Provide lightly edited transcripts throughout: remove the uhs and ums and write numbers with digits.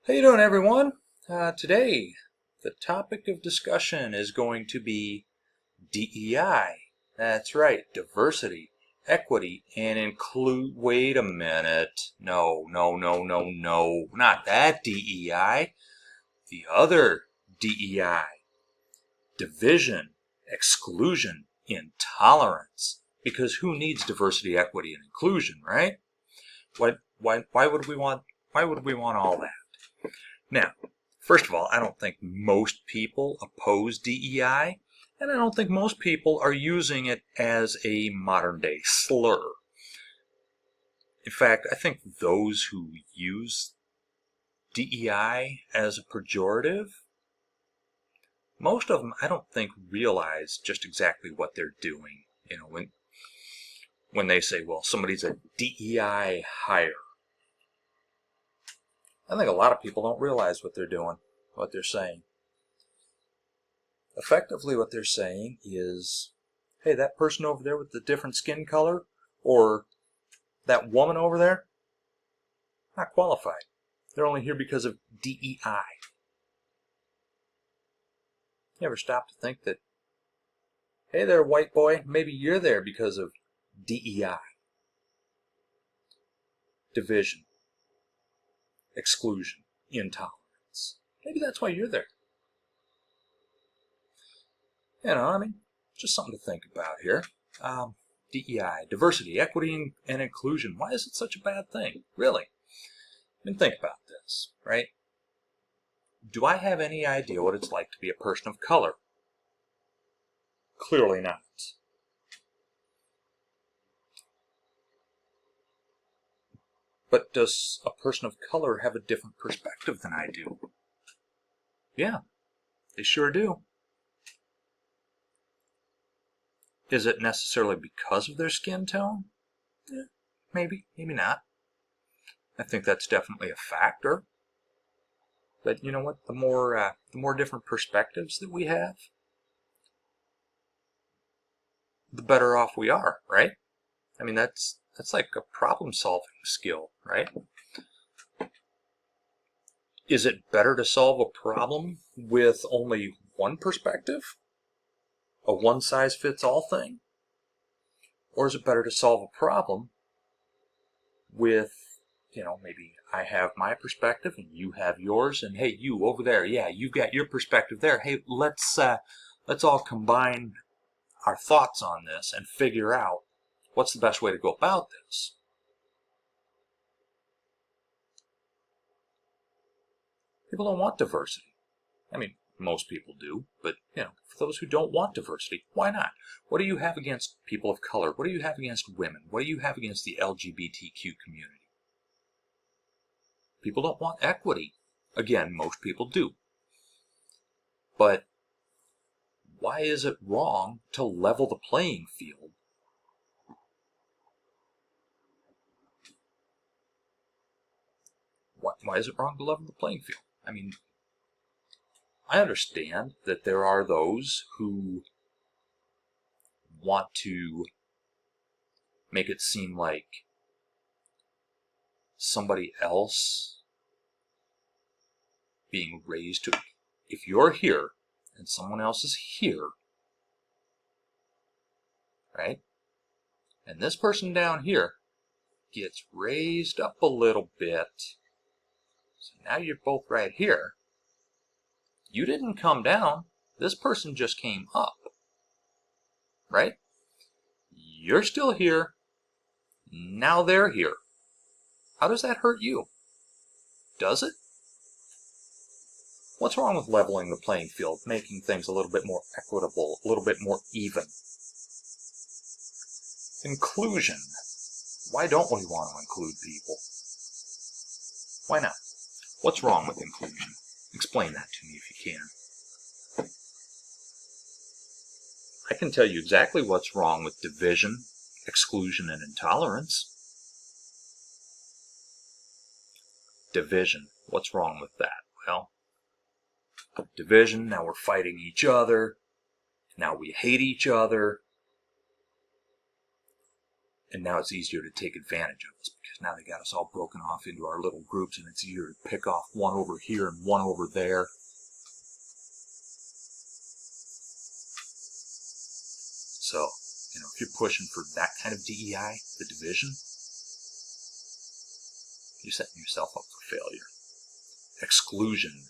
How you doing, everyone? Today, the topic of discussion is going to be DEI. That's right, diversity, equity, and include. Wait a minute. No, not that DEI. The other DEI. Division, exclusion, intolerance. Because who needs diversity, equity, and inclusion, right? Why would we want all that? Now, first of all, I don't think most people oppose DEI, and I don't think most people are using it as a modern-day slur. In fact, I think those who use DEI as a pejorative, most of them, I don't think, realize just exactly what they're doing. You know, when they say, well, somebody's a DEI hire. I think a lot of people don't realize what they're doing, what they're saying. Effectively, what they're saying is, hey, that person over there with the different skin color, or that woman over there, not qualified. They're only here because of DEI. You ever stop to think that, hey there, white boy, maybe you're there because of DEI? Division, exclusion, intolerance. Maybe that's why you're there. You know, I mean, just something to think about here. DEI, diversity, equity, and inclusion. Why is it such a bad thing? Really? I mean, think about this, right? Do I have any idea what it's like to be a person of color? Clearly not. But does a person of color have a different perspective than I do? Yeah, they sure do. Is it necessarily because of their skin tone? Yeah, maybe not. I think that's definitely a factor. But you know what? The more different perspectives that we have, the better off we are, right? I mean, that's like a problem-solving skill, right? Is it better to solve a problem with only one perspective? A one-size-fits-all thing? Or is it better to solve a problem with, you know, maybe I have my perspective and you have yours, and hey, you over there, yeah, you've got your perspective there. Hey, let's all combine our thoughts on this and figure out what's the best way to go about this. People don't want diversity. I mean, most people do, but you know, for those who don't want diversity, why not? What do you have against people of color? What do you have against women? What do you have against the LGBTQ community? People don't want equity. Again, most people do. But why is it wrong to level the playing field? Why is it wrong to level the playing field? I mean, I understand that there are those who want to make it seem like somebody else being raised to, if you're here and someone else is here, right? And this person down here gets raised up a little bit. So now you're both right here. You didn't come down. This person just came up. Right? You're still here. Now they're here. How does that hurt you? Does it? What's wrong with leveling the playing field, making things a little bit more equitable, a little bit more even? Inclusion. Why don't we want to include people? Why not? What's wrong with inclusion? Explain that to me if you can. I can tell you exactly what's wrong with division, exclusion, and intolerance. Division. What's wrong with that? Well, division, now we're fighting each other. Now we hate each other. And now it's easier to take advantage of us because now they got us all broken off into our little groups, and it's easier to pick off one over here and one over there. So, if you're pushing for that kind of DEI, the division, you're setting yourself up for failure. Exclusion.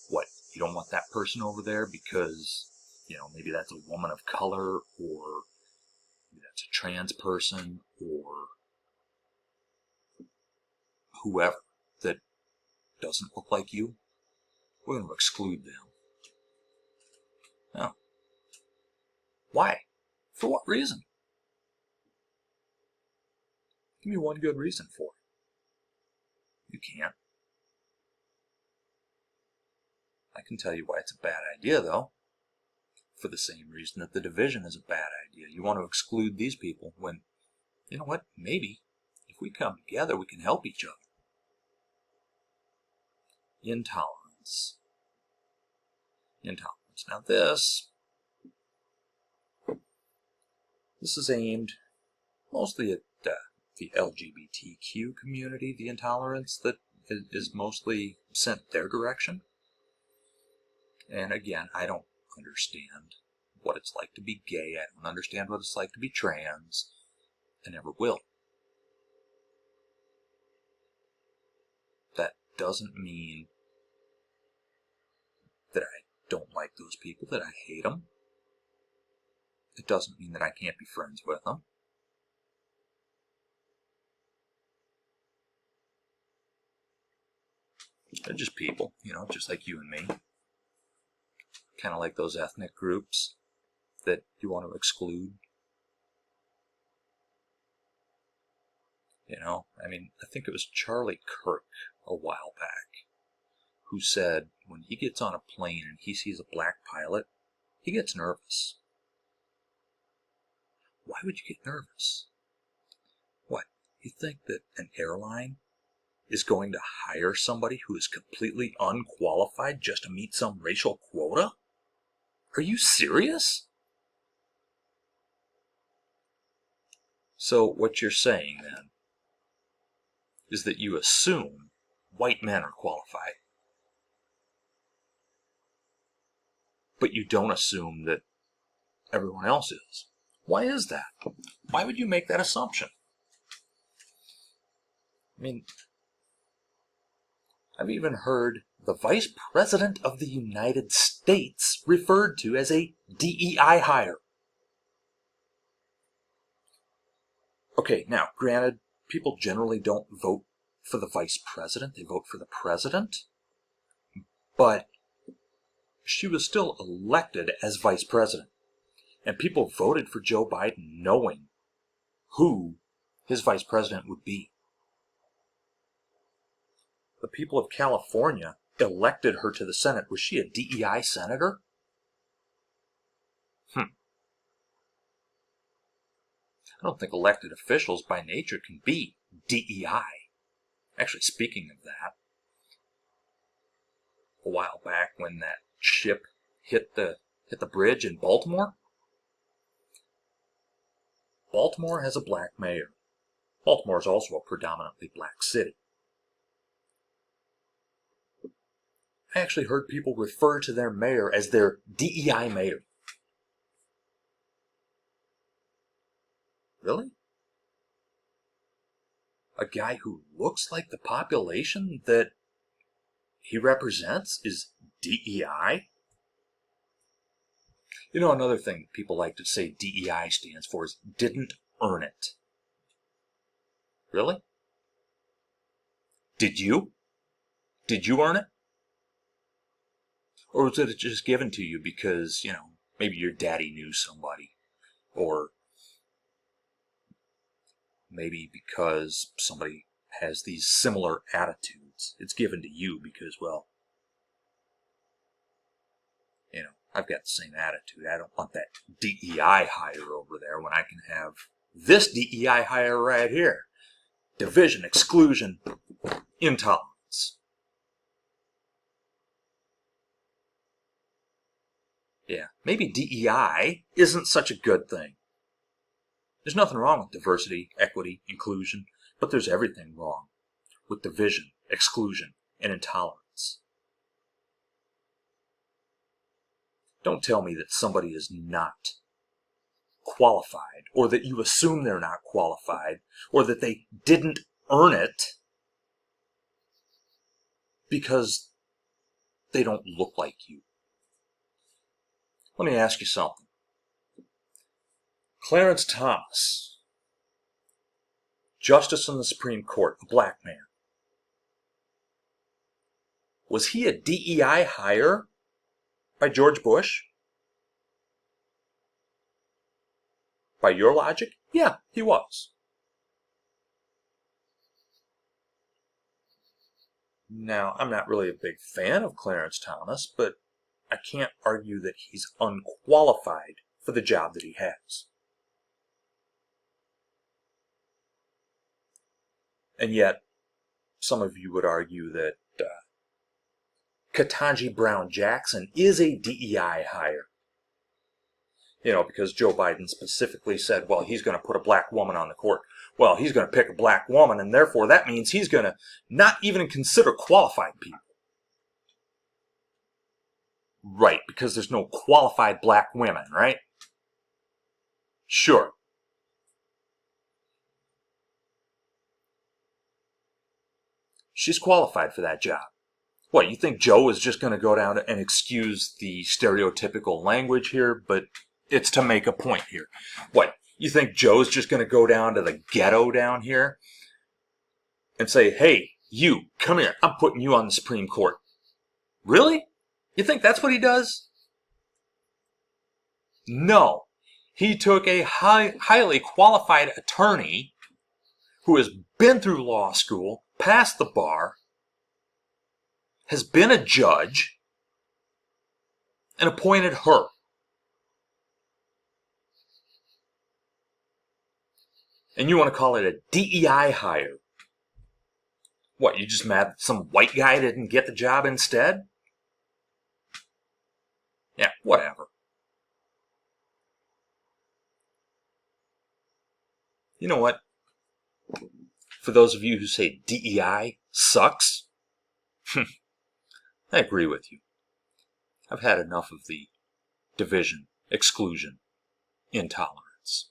What? You don't want that person over there because, maybe that's a woman of color, or maybe that's a trans person, or whoever that doesn't look like you. We're going to exclude them. No. Why? For what reason? Give me one good reason for it. You can't. I can tell you why it's a bad idea, though. For the same reason that the division is a bad idea. You want to exclude these people when, you know what, maybe if we come together, we can help each other. Intolerance. Intolerance. Now this is aimed mostly at the LGBTQ community, the intolerance that is mostly sent their direction. And again, I don't understand what it's like to be gay. I don't understand what it's like to be trans. I never will. That doesn't mean that I don't like those people, that I hate them. It doesn't mean that I can't be friends with them. They're just people, just like you and me. Kind of like those ethnic groups that you want to exclude. I think it was Charlie Kirk a while back who said when he gets on a plane and he sees a black pilot, he gets nervous. Why would you get nervous? What, you think that an airline is going to hire somebody who is completely unqualified just to meet some racial quota? Are you serious? So what you're saying then is that you assume white men are qualified, but you don't assume that everyone else is. Why is that? Why would you make that assumption? I've even heard the Vice President of the United States referred to as a DEI hire. Okay, now, granted, people generally don't vote for the Vice President, they vote for the President, but she was still elected as Vice President, and people voted for Joe Biden knowing who his Vice President would be. The people of California elected her to the Senate. Was she a DEI senator? I don't think elected officials by nature can be DEI. Actually, speaking of that, a while back when that ship hit the bridge in Baltimore, Baltimore has a black mayor. Baltimore is also a predominantly black city. I actually heard people refer to their mayor as their DEI mayor. Really? A guy who looks like the population that he represents is DEI? Another thing people like to say DEI stands for is didn't earn it. Really? Did you? Did you earn it? Or was it just given to you because, maybe your daddy knew somebody? Or maybe because somebody has these similar attitudes. It's given to you because, well, I've got the same attitude. I don't want that DEI hire over there when I can have this DEI hire right here. Division, exclusion, intolerance. Yeah, maybe DEI isn't such a good thing. There's nothing wrong with diversity, equity, inclusion, but there's everything wrong with division, exclusion, and intolerance. Don't tell me that somebody is not qualified, or that you assume they're not qualified, or that they didn't earn it because they don't look like you. Let me ask you something. Clarence Thomas, Justice on the Supreme Court, a black man. Was he a DEI hire by George Bush? By your logic? Yeah, he was. Now, I'm not really a big fan of Clarence Thomas, but I can't argue that he's unqualified for the job that he has. And yet, some of you would argue that Ketanji Brown Jackson is a DEI hire. Because Joe Biden specifically said, well, he's going to put a black woman on the court. Well, he's going to pick a black woman, and therefore that means he's going to not even consider qualified people. Right, because there's no qualified black women, right? Sure. She's qualified for that job. What, you think Joe is just going to go down and excuse the stereotypical language here, but it's to make a point here. What, you think Joe's just going to go down to the ghetto down here and say, hey, you, come here, I'm putting you on the Supreme Court? Really? You think that's what he does? No. He took a highly qualified attorney who has been through law school, passed the bar, has been a judge, and appointed her. And you want to call it a DEI hire? What, you just mad that some white guy didn't get the job instead? Yeah, whatever. You know what? For those of you who say DEI sucks, I agree with you. I've had enough of the division, exclusion, intolerance.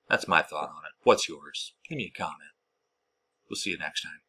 That's my thought on it. What's yours? Give me a comment. We'll see you next time.